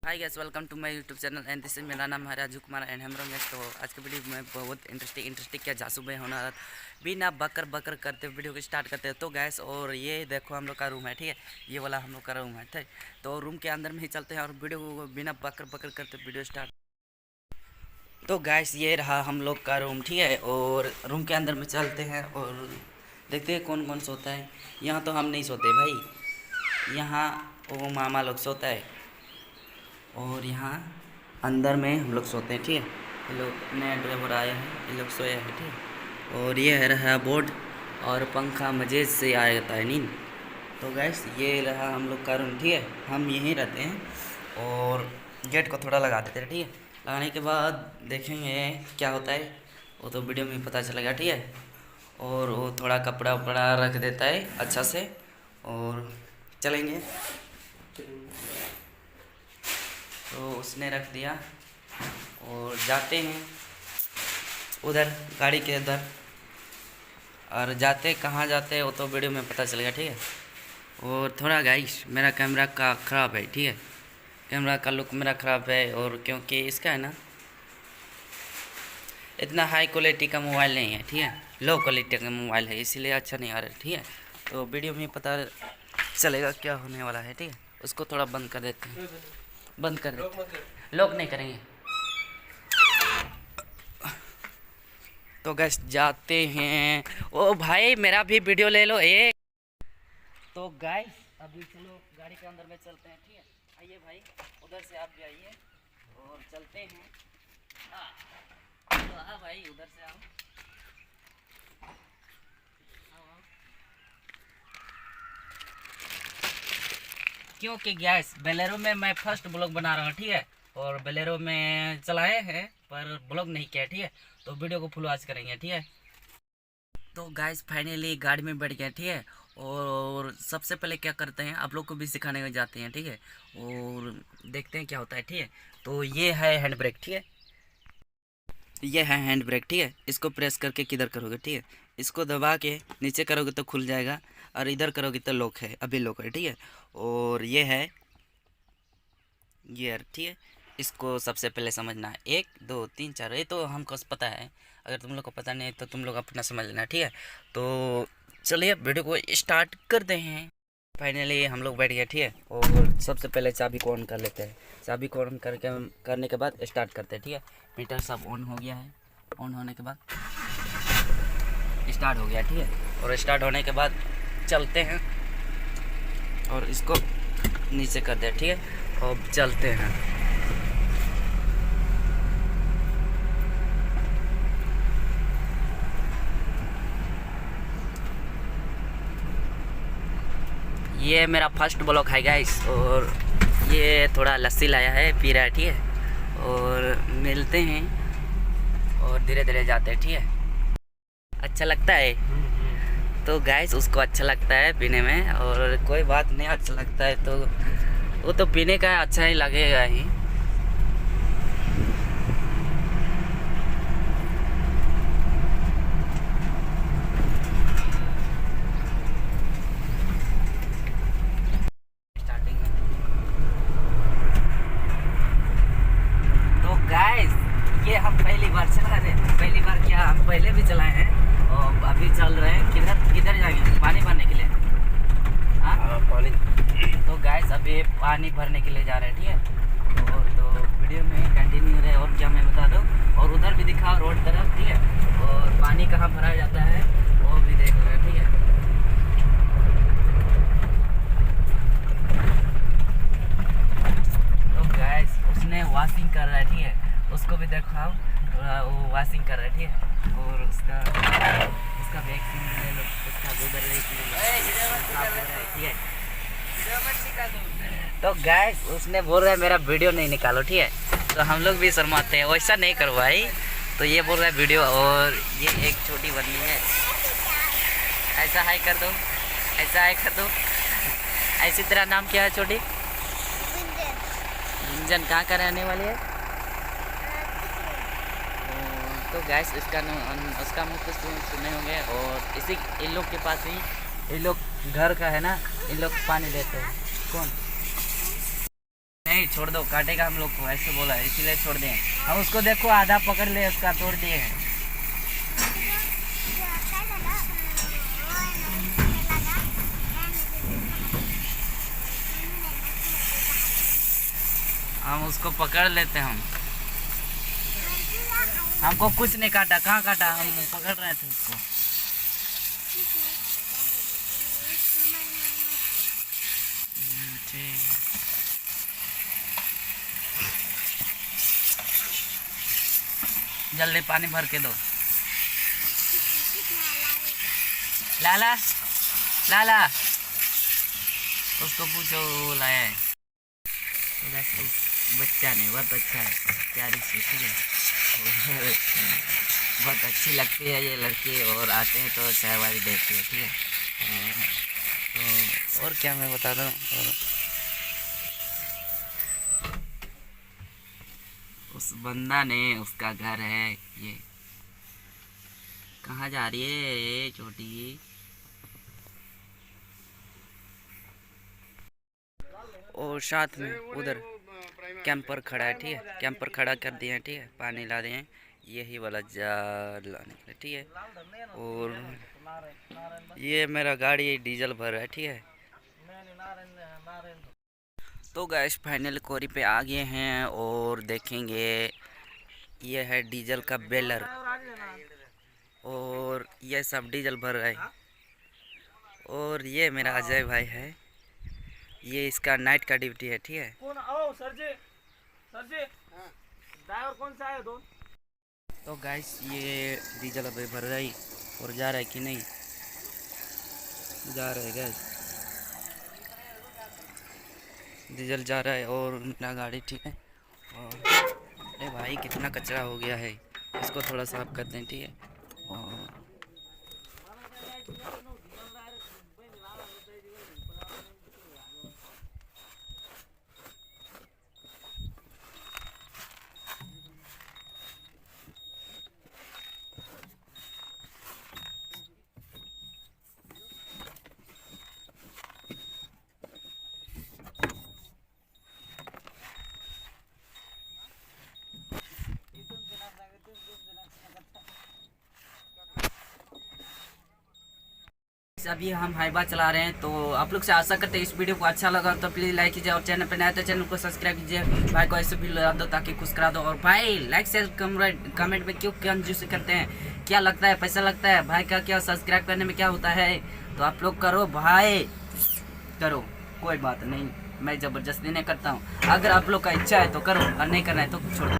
Hi guys, welcome to my YouTube channel and this is मेरा नाम है Raju Kumar and हम लोग तो आज के वीडियो में बहुत इंटरेस्टिंग क्या जासू में होना बिना बकर करते वीडियो को स्टार्ट करते हैं। तो गैस और ये देखो हम लोग का रूम है, ठीक है। ये वाला हम लोग का रूम है, ठीक। तो रूम के अंदर में ही चलते हैं और वीडियो को बिना बकर करते वीडियो स्टार्ट। तो गैस ये रहा हम लोग का रूम, ठीक है। और रूम के अंदर में चलते हैं और देखते हैं कौन कौन सोता है। यहाँ तो हम नहीं सोते भाई, यहाँ वो मामा लोग सोता है और यहाँ अंदर में हम लोग सोते हैं, ठीक है। ये लोग नया ड्राइवर आए हैं, ये लोग सोए हैं, ठीक है। और ये रहा बोर्ड और पंखा मजे से आ जाता है नींद। तो गैस ये रहा हम लोग का रूम, ठीक है। हम यहीं रहते हैं और गेट को थोड़ा लगा देते हैं, ठीक है। लगाने के बाद देखेंगे क्या होता है, वो तो वीडियो में पता चलेगा, ठीक है। और वो थोड़ा कपड़ा उपड़ा रख देता है अच्छा से और चलेंगे। तो उसने रख दिया और जाते हैं उधर गाड़ी के उधर। और जाते कहाँ जाते हैं वो तो वीडियो में पता चलेगा, ठीक है। और थोड़ा गाइस मेरा कैमरा का ख़राब है, ठीक है। कैमरा का लुक मेरा ख़राब है और क्योंकि इसका है ना इतना हाई क्वालिटी का मोबाइल नहीं है, ठीक है। लो क्वालिटी का मोबाइल है, इसीलिए अच्छा नहीं आ रहा है, ठीक है। तो वीडियो में पता चलेगा क्या होने वाला है, ठीक है। उसको थोड़ा बंद कर देते हैं, बंद कर देते हैं, लॉक नहीं करेंगे। तो गैस जाते हैं। ओ भाई मेरा भी वीडियो ले लो एक। तो गैस अभी चलो गाड़ी के अंदर में चलते हैं, ठीक है। आइए भाई, उधर से आप भी आइए और चलते हैं। तो हाँ भाई उधर से आओ, क्योंकि गैस बेलेरो में मैं फर्स्ट ब्लॉग बना रहा हूँ, ठीक है। और बेलेरो में चलाए हैं पर ब्लॉग नहीं किया, ठीक है। तो वीडियो को फुल वॉच करेंगे, ठीक है। तो गाइस फाइनली गाड़ी में बैठ गया, ठीक है। और सबसे पहले क्या करते हैं, आप लोग को भी सिखाने में जाते हैं, ठीक है। और देखते हैं क्या होता है, ठीक है। तो ये है हैंड ब्रेक, ठीक है। ये है हैंड ब्रेक, ठीक है। इसको प्रेस करके किधर करोगे, ठीक है। इसको दबा के नीचे करोगे तो खुल जाएगा और इधर करोगे तो लॉक है, अभी लॉक है, ठीक है। और ये है गियर, ठीक है। इसको सबसे पहले समझना है, 1 2 3 4, ये तो हमको पता है। अगर तुम लोग को पता नहीं है तो तुम लोग अपना समझ लेना, ठीक है। तो चलिए वीडियो को स्टार्ट करते हैं। फाइनली हम लोग बैठ गए, ठीक है। और सबसे पहले चाबी को ऑन कर लेते हैं। चाबी को ऑन करने के बाद स्टार्ट करते हैं, ठीक है। मीटर सब ऑन हो गया है। ऑन होने के बाद स्टार्ट हो गया, ठीक है। और स्टार्ट होने के बाद चलते हैं और इसको नीचे कर दे, ठीक है। और चलते हैं। ये मेरा फर्स्ट ब्लॉग है गाइस और ये थोड़ा लस्सी लाया है, पी रहा है, ठीक है। और मिलते हैं और धीरे धीरे जाते हैं, ठीक है। अच्छा लगता है तो गाइस उसको अच्छा लगता है पीने में, और कोई बात नहीं अच्छा लगता है तो वो तो पीने का अच्छा ही लगेगा ही। तो गाइस ये हम पहली बार चला रहे हैं, पहली बार क्या हम पहले भी चलाए हैं और अभी चल रहे हैं। किधर किधर जाएंगे, पानी भरने के लिए। हाँ पानी। तो गाइस अभी पानी भरने के लिए जा रहे हैं, ठीक है। और तो वीडियो में कंटिन्यू रहे। और क्या मैं बता दूँ, और उधर भी दिखाओ रोड तरफ, ठीक है। और पानी कहाँ भरा जाता है वो भी देख रहे हैं, ठीक है। तो गाइस उसने वॉशिंग कर रहा है, ठीक है। उसको भी दिखाओ, थोड़ा वो वॉशिंग कर रहा है, ठीक है। और उसका वैक्सीन ले लो, उसका गोबर ले लो, ठीक है। तो गैस उसने बोल रहा है मेरा वीडियो नहीं निकालो, ठीक है। तो हम लोग भी शर्माते हैं, वैसा नहीं करो भाई। तो ये बोल रहा है वीडियो, और ये एक छोटी बन्नी है। ऐसा हाई कर दो, ऐसा हाई कर दो। ऐसी तरह नाम क्या है छोटी? गुंजन। कहाँ का रहने वाली है? तो गैस उसका मुँह तो सुने होंगे। और इसी इन लोग के पास ही, इन लोग घर का है ना, इन लोग पानी देते हैं। कौन नहीं छोड़ दो, काटेगा हम लोग को, ऐसे बोला इसीलिए छोड़ दें हम उसको। देखो आधा पकड़ ले, उसका तोड़ दिए हैं। हम उसको पकड़ लेते हैं। हमको कुछ नहीं काटा, कहाँ काटा, हम पकड़ रहे थे उसको। जल्दी पानी भर के दो। लाला लाला उसको पूछो वो लाया है। तो बच्चा नहीं, बहुत अच्छा है, प्यारी सी, ठीक है। बहुत अच्छी लगती है ये लड़की, और आते हैं तो चाय वाली देती है, ठीक है। तो और क्या मैं बता दूँ, उस बंदा ने, उसका घर है ये। कहाँ जा रही है ये छोटी? और साथ में उधर कैंपर खड़ा है, ठीक है। कैंपर खड़ा कर दिए हैं, ठीक है। पानी ला दिए हैं, यही वाला जार लाने के लिए, ठीक है। और ये मेरा गाड़ी डीजल भर रहा है, ठीक है। तो गैस फाइनल कोरी पे आ गए हैं और देखेंगे। ये है डीजल का बेलर, और ये सब डीजल भर रहा है। और ये मेरा अजय भाई है, ये इसका नाइट का ड्यूटी है, ठीक है। कौन आओ सर जी, सर जी ड्राइवर कौन सा है? दो। तो गैस ये डीजल अभी भर रहा है, और जा रहा है कि नहीं, जा रहा है गैस, डीजल जा रहा है। और अपना गाड़ी, ठीक है। और अरे भाई कितना कचरा हो गया है, इसको थोड़ा साफ कर दें, ठीक है। और अभी हम हाईवा चला रहे हैं, तो आप लोग से आशा करते हैं इस वीडियो को अच्छा लगा तो प्लीज़ लाइक कीजिए, और चैनल पर नया तो चैनल को सब्सक्राइब कीजिए। भाई को ऐसे भी लगा दो ताकि खुश करा दो। और भाई लाइक शेयर कमेंट में क्यों कंजूसी करते हैं, क्या लगता है पैसा लगता है भाई का, क्या सब्सक्राइब करने में क्या होता है? तो आप लोग करो भाई, करो, कोई बात नहीं, मैं ज़बरदस्ती नहीं करता हूँ। अगर आप लोग का इच्छा है तो करो, और नहीं करना है तो छोड़ो।